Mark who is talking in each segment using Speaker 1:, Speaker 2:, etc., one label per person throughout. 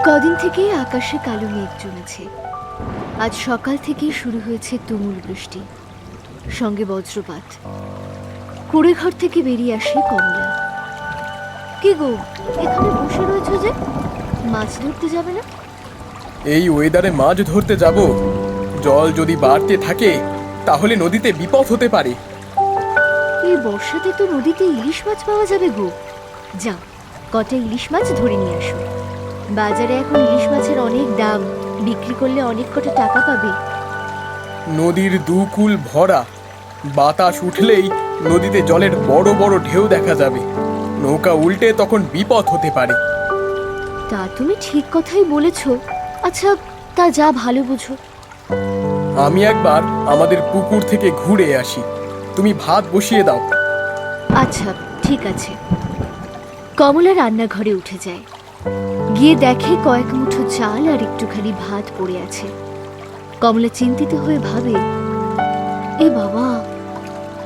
Speaker 1: কদিন থেকেই আকাশে কালো মেঘ জমেছে। আজ সকাল থেকেই শুরু হয়েছে তুমুল বৃষ্টি, সঙ্গে বজ্রপাত। কুড়ে ঘর থেকে বেরিয়ে আসে কমলা। কি গো, এখানে বসে রয়েছে যে, মাছ ধরতে যাবে না?
Speaker 2: এই ওয়েদারে মাছ ধরতে যাব? জল যদি বাড়তে থাকে তাহলে নদীতে বিপদ হতে পারে।
Speaker 1: এই বর্ষাতে তো নদীতে ইলিশ মাছ পাওয়া যাবে গো। যাও, কটা ইলিশ মাছ ধরে নিয়ে আসো। বাজারে এখন ইলিশ মাছের অনেক দাম, বিক্রি করলে অনেক কটা টাকা পাবে।
Speaker 2: নদীর দুকুল ভরা, বাতাস উঠলেই নদীতে জলের বড় বড় ঢেউ দেখা যাবে। নৌকা উল্টে তখন বিপদ হতে পারে।
Speaker 1: তা তুমি ঠিক কথাই বলেছ। আচ্ছা, তা যা ভালো বুঝো।
Speaker 2: আমি একবার আমাদের পুকুর থেকে ঘুরে আসি, তুমি ভাত বসিয়ে দাও।
Speaker 1: আচ্ছা, ঠিক আছে। কমলা রান্নাঘরে উঠে যায়, গিয়ে দেখে কয়েক মুঠো চাল আর একটুখানি ভাত পড়ে আছে। কমলা চিন্তিত হয়ে ভাবে, এ বাবা,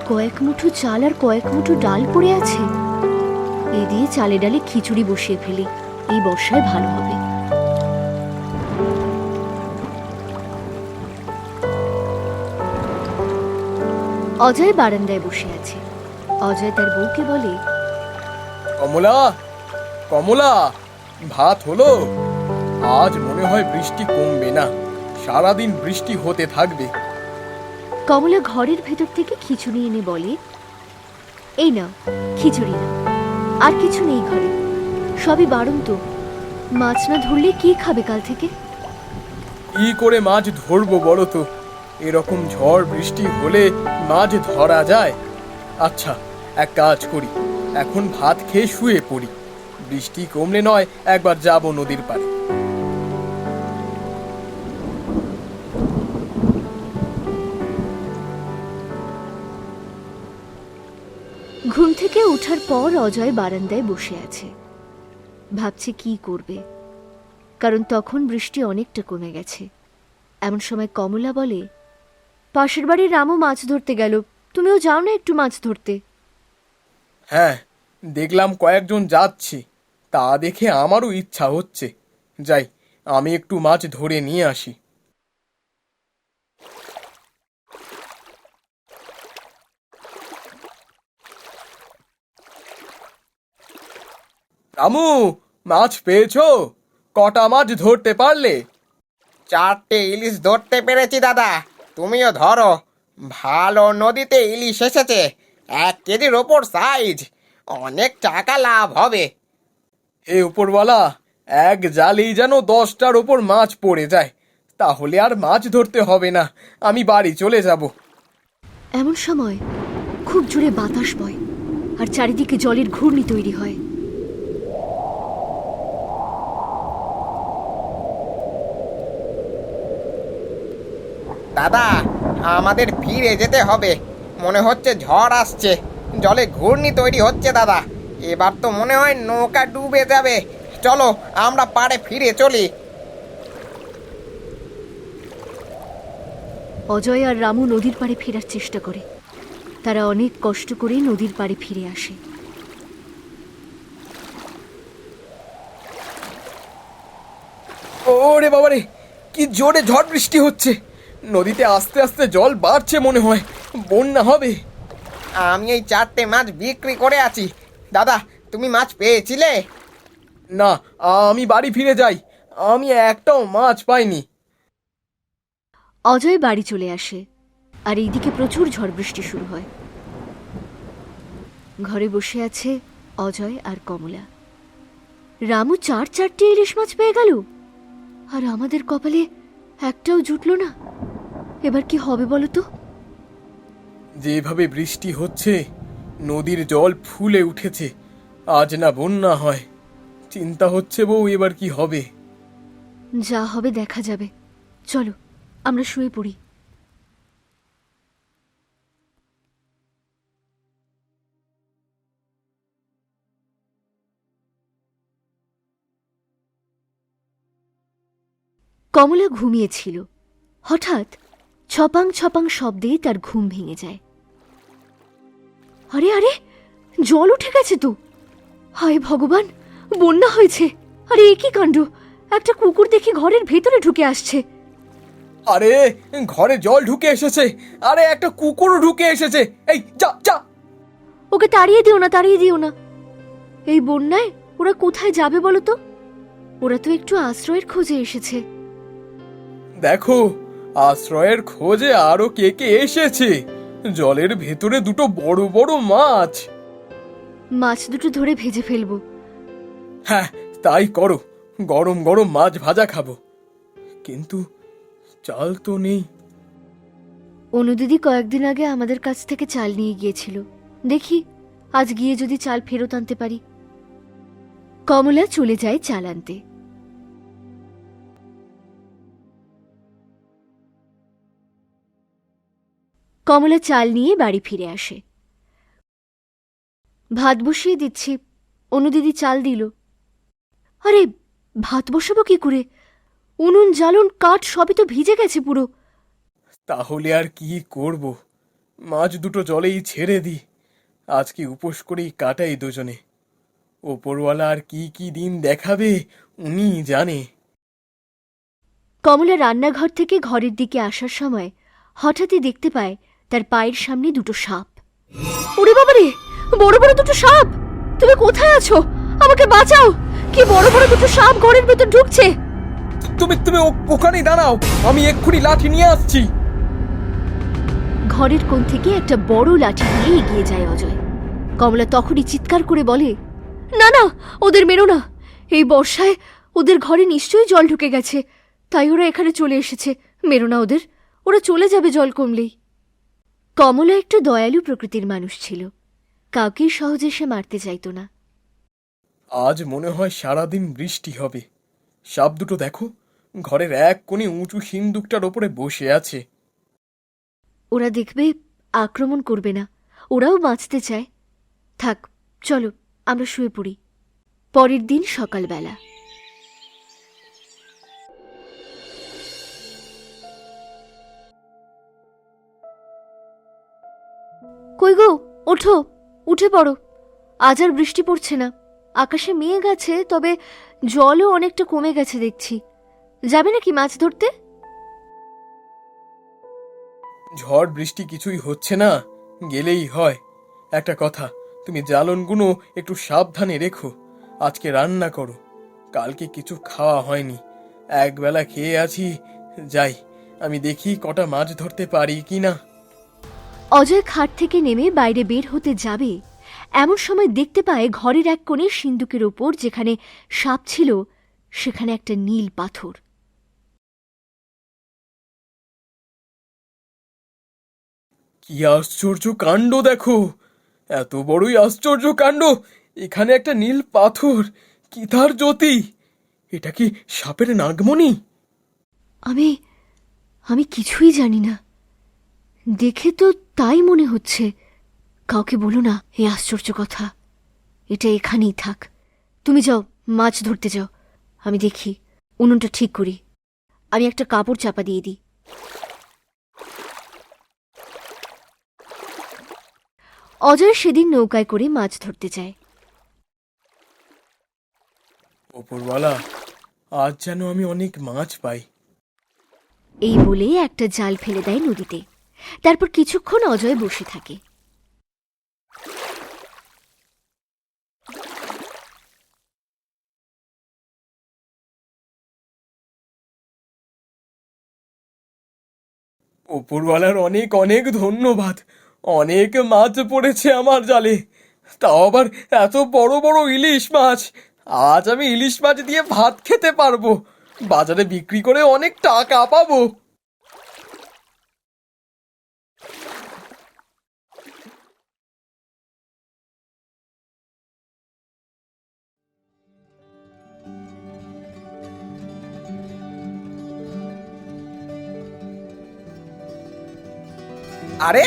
Speaker 1: কয়েক মুঠো চাল আর কয়েক মুঠো ডাল পড়ে আছে। এ দিয়ে চালে ডালে খিচুড়ি বসিয়ে ফেলি, এই বর্ষায় ভালো হবে। অজয় বারান্দায় বসে আছে। অজয় তার বউকে বলে,
Speaker 2: কমলা, কমলা, ভাত হলো? আজ মনে হয় বৃষ্টি কমবে না, সারাদিন বৃষ্টি হতে থাকবে।
Speaker 1: কমলা ঘরের ভেতর থেকে খিচুড়ি এনে বলে, এই নাও খিচুড়ি নাও, আর কিছু নেই ঘরে, সবই বাড়ন্ত। মাছ না ধরলে কি খাবে কাল থেকে?
Speaker 2: কি করে মাছ ধরবো বলো তো? এরকম ঝড় বৃষ্টি হলে মাছ ধরা যায়? আচ্ছা, এক কাজ করি, এখন ভাত খেয়ে শুয়ে পড়ি। বৃষ্টি কমলে নয় একবার যাব নদীর পাড়ে।
Speaker 1: ঘুম থেকে ওঠার পর অজয় বারান্দায় বসে আছে, ভাবছে কি করবে, কারণ তখন বৃষ্টি অনেকটা কমে গেছে। এমন সময় কমলা বলে, পাশের বাড়ির রামু মাছ ধরতে গেল, তুমিও যাও না একটু মাছ ধরতে?
Speaker 2: হ্যাঁ, দেখলাম কয়েকজন যাচ্ছে, তা দেখে আমারও ইচ্ছা হচ্ছে। যাই, আমি একটু মাছ ধরে নিয়ে আসি। রামু, মাছ পেয়েছো? কটা মাছ ধরতে পারলে?
Speaker 3: 4টে ইলিশ ধরতে পেরেছি দাদা, তুমিও ধরো। ভালো নদীতে ইলিশ এসেছে, 1 কেজির ওপর সাইজ, অনেক টাকা লাভ হবে।
Speaker 2: হে উপরওয়ালা, এক জালেই যেন 10টার ওপর মাছ পড়ে যায়, তাহলে আর মাছ ধরতে হবে না, আমি বাড়ি চলে যাব।
Speaker 1: এমন সময় খুব জোরে বাতাস বয়, আর চারিদিকে জলের ঘূর্ণি তৈরি হয়।
Speaker 3: দাদা, আমাদের ফিরে যেতে হবে, মনে হচ্ছে ঝড় আসছে, জলে ঘূর্ণি তৈরি হচ্ছে দাদা। এবার তো মনে হয় নৌকা ডুবে যাবে, চলো আমরা পাড়ে ফিরে চলি।
Speaker 1: অজয় আর রামু নদীর পাড়ে ফেরার চেষ্টা করে। তারা অনেক কষ্ট করে নদীর পাড়ে ফিরে আসে।
Speaker 2: ওরে বাবারে, কি জোরে ঝড় বৃষ্টি হচ্ছে! নদীতে আস্তে আস্তে জল বাড়ছে, মনে হয় বন্যা হবে।
Speaker 3: আমি এই 4টে মাছ বিক্রি করে আছি। দাদা, তুমি মাছ পেয়েছিলে?
Speaker 2: না, আমি বাড়ি ফিরে যাই, আমি একটাও মাছ পাইনি।
Speaker 1: অজয় বাড়ি চলে আসে, আর এইদিকে প্রচুর ঝড় বৃষ্টি শুরু হয়। ঘরে বসে আছে অজয় আর কমলা। রামু 4টে ইলিশ মাছ পেয়ে গেল, আর আমাদের কপালে একটাও জুটলো না। এবার কি হবে বলো তো?
Speaker 2: যেভাবে বৃষ্টি হচ্ছে, নদীর জল ফুলে উঠেছে, আজ না বন্যা হয়। চিন্তা হচ্ছে বউ, এবার কি হবে?
Speaker 1: যা হবে দেখা যাবে, চলো আমরা শুয়ে পড়ি। কমলা ঘুমিয়েছিল, হঠাৎ ছপাং ছপাং শব্দে তার ঘুম ভেঙে যায়। আরে আরে, জল উঠে গেছে তো! হায় ভগবান, বন্যা হয়েছে! আরে এ কি কাণ্ড! একটা কুকুর দেখি ঘরের ভেতরে ঢুকে আসছে।
Speaker 2: আরে ঘরে জল ঢুকে এসেছে, আরে একটা কুকুরও ঢুকে এসেছে। এই যা যা।
Speaker 1: ওকে তাড়িয়ে দিও না, তাড়িয়ে দিও না। এই বন্যায় ওরা কোথায় যাবে বলো তো? ওরা তো একটু আশ্রয়ের খোঁজে এসেছে।
Speaker 2: দেখো আশ্রয়ের খোঁজে আরো কে কে এসেছে। জলের ভেতরে দুটো বড় বড় মাছ।
Speaker 1: মাছ দুটো ধরে ভেজে ফেলবো।
Speaker 2: হ্যাঁ তাই করো, গরম গরম মাছ ভাজা খাবো। কিন্তু চাল তো নেই।
Speaker 1: অনুদিদি কয়েকদিন আগে আমাদের কাছ থেকে চাল নিয়ে গিয়েছিল, দেখি আজ গিয়ে যদি চাল ফেরত আনতে পারি। কমলা চলে যায় চাল আনতে। কমলা চাল নিয়ে বাড়ি ফিরে আসে। ভাত বসিয়ে দিচ্ছি, অনুদিদি চাল দিল। আরে ভাত বসাবো কি করে? উনুন জ্বালন কাঠ সবই তো ভিজে গেছে পুরো।
Speaker 2: তাহলে আর কি করব, মাছ দুটো জলেই ছেড়ে দিই। আজকে উপোস করেই কাটাই দুজনে। ওপরওয়ালা আর কি কি দিন দেখাবে উনি জানে।
Speaker 1: কমলা রান্নাঘর থেকে ঘরের দিকে আসার সময় হঠাৎই দেখতে পায় তার পায়ের সামনে দুটো সাপ। ওরে বাবারে, বড় বড় দুটো সাপ! তুমি কোথায় আছো? আমাকে বাঁচাও! কি বড় বড় দুটো সাপ ঘরের ভেতর ঢুকছে।
Speaker 2: তুমি তুমি ওখানেই দাঁড়াও, আমি এক্ষুনি লাঠি নিয়ে আসছি।
Speaker 1: ঘরের কোণ থেকে একটা বড় লাঠি নিয়ে এগিয়ে যায় অজয়। কমলা তখনই চিৎকার করে বলে, না না, ওদের মেরো না। এই বর্ষায় ওদের ঘরে নিশ্চয়ই জল ঢুকে গেছে, তাই ওরা এখানে চলে এসেছে। মেরো না ওদের, ওরা চলে যাবে জল কমলেই। কমলা একটু দয়ালু প্রকৃতির মানুষ ছিল, কাউকেই সহজে সে মারতে চাইত না।
Speaker 2: আজ মনে হয় সারাদিন বৃষ্টি হবে। সাপ দুটো দেখো, ঘরের এক কোণে উঁচু সিন্দুকটার ওপরে বসে আছে।
Speaker 1: ওরা দেখবে আক্রমণ করবে না, ওরাও বাঁচতে চায়। থাক, চলো আমরা শুয়ে পড়ি। পরের দিন সকালবেলা কই গো, ওঠো, উঠে পড়ো। আজ আর বৃষ্টি পড়ছে না, আকাশে মেঘ আছে, তবে জলও অনেকটা কমে গেছে দেখছি। যাবে নাকি মাছ ধরতে?
Speaker 2: ঝড় বৃষ্টি কিছুই হচ্ছে না, গেলেই হয়। একটা কথা, তুমি জ্বালনগুলো একটু সাবধানে রেখো। আজকে রান্না করো, কালকে কিছু খাওয়া হয়নি, একবেলা খেয়ে আছি। যাই, আমি দেখি কটা মাছ ধরতে পারি কিনা।
Speaker 1: অজয় খাট থেকে নেমে বাইরে বের হতে যাবে, এমন সময় দেখতে পায় ঘরের এক কোণে সিন্দুকের ওপর যেখানে সাপ ছিল সেখানে একটা নীল পাথর।
Speaker 2: কি আশ্চর্য কাণ্ড দেখো, এত বড়ই আশ্চর্য কাণ্ড। এখানে একটা নীল পাথর, কি তার জ্যোতি! এটা কি সাপের নাগমণি?
Speaker 1: আমি আমি কিছুই জানি না, দেখে তো তাই মনে হচ্ছে। কাউকে বলো না এই আশ্চর্য কথা, এটা এখানেই থাক। তুমি যাও, মাছ ধরতে যাও, আমি দেখি উনুনটা ঠিক করি। আমি একটা কাপড় চাপা দিয়ে দিই। অজয় সেদিন নৌকায় করে মাছ ধরতে যায়।
Speaker 2: ওপরওয়ালা, আজ যেন আমি অনেক মাছ পাই।
Speaker 1: এই বলে একটা জাল ফেলে দেয় নদীতে। তারপর কিছুক্ষণ অজয় বসে থাকে।
Speaker 2: ওপরওয়ালার অনেক অনেক ধন্যবাদ। অনেক মাছ পড়েছে আমার জালে, তাও আবার এত বড় বড় ইলিশ মাছ। আজ আমি ইলিশ মাছ দিয়ে ভাত খেতে পারবো, বাজারে বিক্রি করে অনেক টাকা পাবো।
Speaker 3: আরে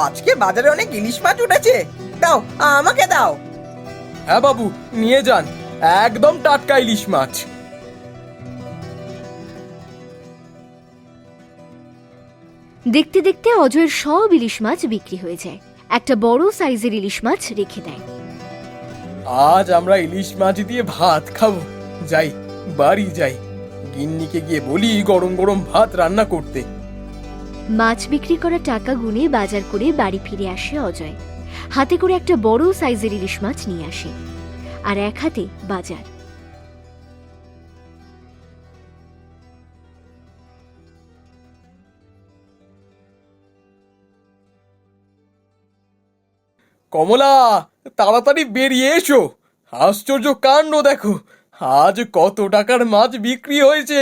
Speaker 3: আজকে বাজারে অনেক ইলিশ মাছ উঠেছে, দাও আমাকে দাও।
Speaker 2: হ্যাঁ বাবু, নিয়ে যান, একদম টাটকা ইলিশ মাছ।
Speaker 1: দেখতে দেখতে অজয়ের সব ইলিশ মাছ বিক্রি হয়ে যায়। একটা বড় সাইজের ইলিশ মাছ রেখে দেয়।
Speaker 2: আজ আমরা ইলিশ মাছ দিয়ে ভাত খাবো। যাই, বাড়ি যাই। গিন্নিকে গিয়ে বলি গরম গরম ভাত রান্না করতে।
Speaker 1: মাছ বিক্রি করা টাকা গুনে বাজার করে বাড়ি ফিরে আসে অজয়। হাতে করে একটা বড় সাইজের ইলিশ মাছ নিয়ে আসে, আর এক হাতে বাজার।
Speaker 2: কমলা, তাড়াতাড়ি বেরিয়ে এসো, আশ্চর্য কাণ্ড দেখো, আজ কত টাকার মাছ বিক্রি হয়েছে,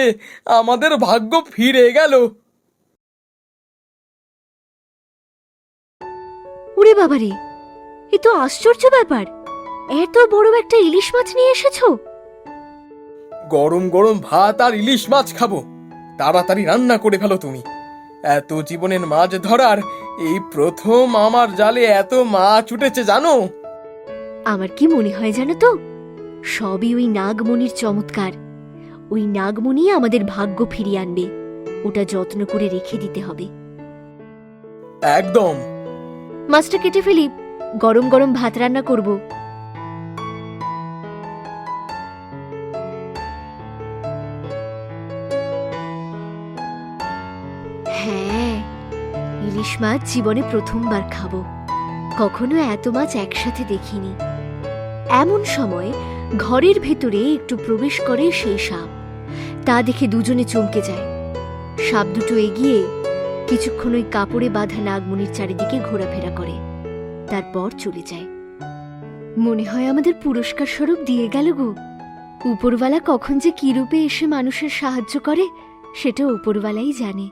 Speaker 2: আমাদের ভাগ্য ফিরে গেল।
Speaker 1: ওরে বাবারে, এ তো আশ্চর্য ব্যাপার! এত বড় একটা ইলিশ মাছ নিয়ে এসেছো?
Speaker 2: গরম গরম ভাত আর ইলিশ মাছ খাবো, তাড়াতাড়ি রান্না করে ফেলো তুমি। এত জীবনের মাছ ধরার এই প্রথম আমার জালে এত মাছ উঠেছে জানো।
Speaker 1: আমার কি মনে হয় জানো তো, সবই ওই নাগমণির চমৎকার। ওই নাগমণি আমাদের ভাগ্য ফিরিয়ে আনবে, ওটা যত্ন করে রেখে দিতে হবে।
Speaker 2: একদম।
Speaker 1: মাছটা কেটে ফেলি, গরম গরম ভাত রান্না করব। হ্যাঁ, ইলিশ মাছ জীবনে প্রথমবার খাবো। কখনো এত মাছ একসাথে দেখিনি। এমন সময় ঘরের ভেতরে একটু প্রবেশ করে সেই সাপ। তা দেখে দুজনে চমকে যায়। সাপ দুটো এগিয়ে কিছুক্ষণ ওই কাপড়ে বাঁধা নাগমণির চারিদিকে ঘোরাফেরা করে, তারপর চলে যায়। মনে হয় আমাদের পুরস্কার স্বরূপ দিয়ে গেল গো। উপরওয়ালা কখন যে কি রূপে এসে মানুষের সাহায্য করে সেটা উপরওয়ালাই জানে।